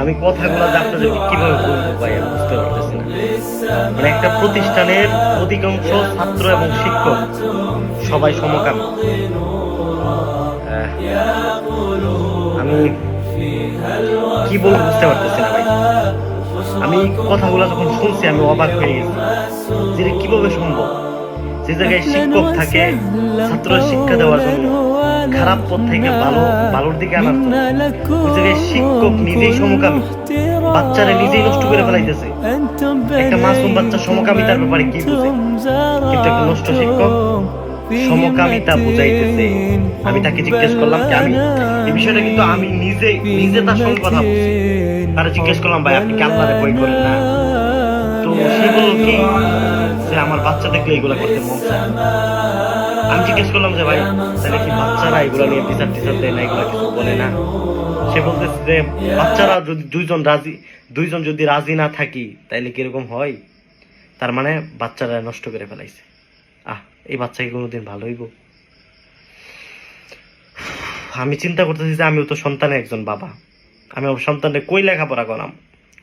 আমি কথাগুলো যে আপনাদেরকে কিভাবে বলবো ভাই আমি বুঝতে পারতেছি না। মানে একটা প্রতিষ্ঠানের অধিকাংশ ছাত্র এবং শিক্ষক সবাই সমকামী। আমি কি বলবো বুঝতে পারতেছি না ভাই। আমি কথাগুলো যখন শুনছি আমি অবাক হয়ে গেছি যে এটা কিভাবে সম্ভব। যে জায়গায় শিক্ষক থাকে ছাত্র শিক্ষা দেওয়ার জন্য, খারাপ পথ থেকে ভালোর দিকে আনার জন্য, ওই জায়গায় শিক্ষক নিজেই সমকামী, বাচ্চারা নিজেই নষ্ট করে ফেলাইতেছে। একটা মাসুম বাচ্চা সমকামিতার ব্যাপারে কি বুঝে, কিন্তু একটা নষ্ট শিক্ষক সমকামিতা বুঝাইতেছে। আমি তাকে জিজ্ঞেস করলাম যে আমি এই বিষয়টা কিন্তু আমি নিজে তার সঙ্গে কথা বলছি, তারা জিজ্ঞেস করলাম ভাই আপনি কি আল্লাহরে ভয় করেন না? তো সে বললো কি যে আমার বাচ্চা দেখলে এগুলা করতে মন চায়। আমি জিজ্ঞেস করলাম যে ভাই তাহলে কি বাচ্চারা এগুলা নিয়ে টিচার দেয় না, এগুলা কিছু বলে না? সে বলতেছে যে বাচ্চারা যদি দুইজন যদি রাজি না থাকি তাইলে কিরকম হয়, তার মানে বাচ্চারা নষ্ট করে ফেলাইছে। এই বাচ্চাকে কোনোদিন ভালো হইব? আমি চিন্তা করতেছি যে আমিও তো সন্তানের একজন বাবা, আমি আমার সন্তানকে কই লেখাপড়া করাম,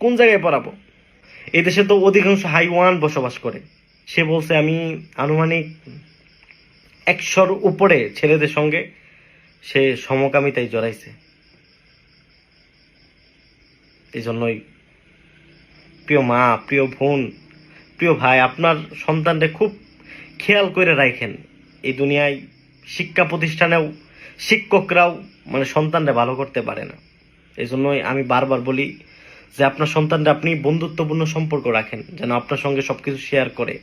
কোন জায়গায় পড়াবো? এই দেশে তো অধিকাংশ হাইওয়ান বসবাস করে। সে বলছে আমি আনুমানিক 100-র উপরে ছেলেদের সঙ্গে সে সমকামিতায় জড়াইছে। এই জন্যই প্রিয় মা, প্রিয় বোন, প্রিয় ভাই, আপনার সন্তানকে খুব খেয়াল করে রাখেন। এই দুনিয়ায় শিক্ষা প্রতিষ্ঠানেও শিক্ষকরাও মানে সন্তানরা ভালো করতে পারে না। এই জন্যই আমি বারবার বলি যে আপনার সন্তানরা আপনি বন্ধুত্বপূর্ণ সম্পর্ক রাখেন, যেন আপনার সঙ্গে সবকিছু শেয়ার করে।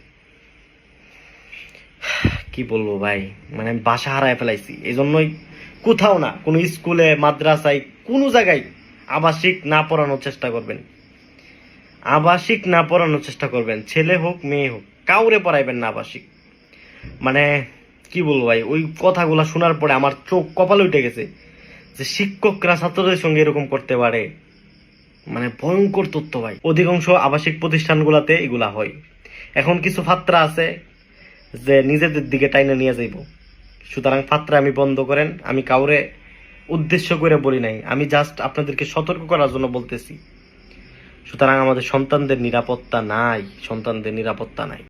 কি বলবো ভাই, মানে আমি বাসা হারায় ফেলাইছি। এই জন্যই কোথাও না, কোনো স্কুলে মাদ্রাসায় কোনো জায়গায় আবাসিক না পড়ানোর চেষ্টা করবেন। আবাসিক না পড়ানোর চেষ্টা করবেন, ছেলে হোক মেয়ে হোক, কাউরে পড়াইবেন না আবাসিক। মানে কি বলবো ভাই, ওই কথাগুলো শোনার পরে আমার চোখ কপালে উঠে গেছে যে শিক্ষকরা ছাত্রদের সঙ্গে এরকম করতে পারে। মানে ভয়ঙ্কর তথ্য ভাই। অধিকাংশ আবাসিক প্রতিষ্ঠানগুলোতে এগুলা হয়। এখন কিছু ফাত্রা আছে যে নিজেদের দিকে টাইনে নিয়ে যাইব, সুতরাং ফাত্রা আমি বন্ধ করেন। আমি কাউরে উদ্দেশ্য করে বলি নাই, আমি জাস্ট আপনাদেরকে সতর্ক করার জন্য বলতেছি। সুতরাং আমাদের সন্তানদের নিরাপত্তা নাই, সন্তানদের নিরাপত্তা নাই।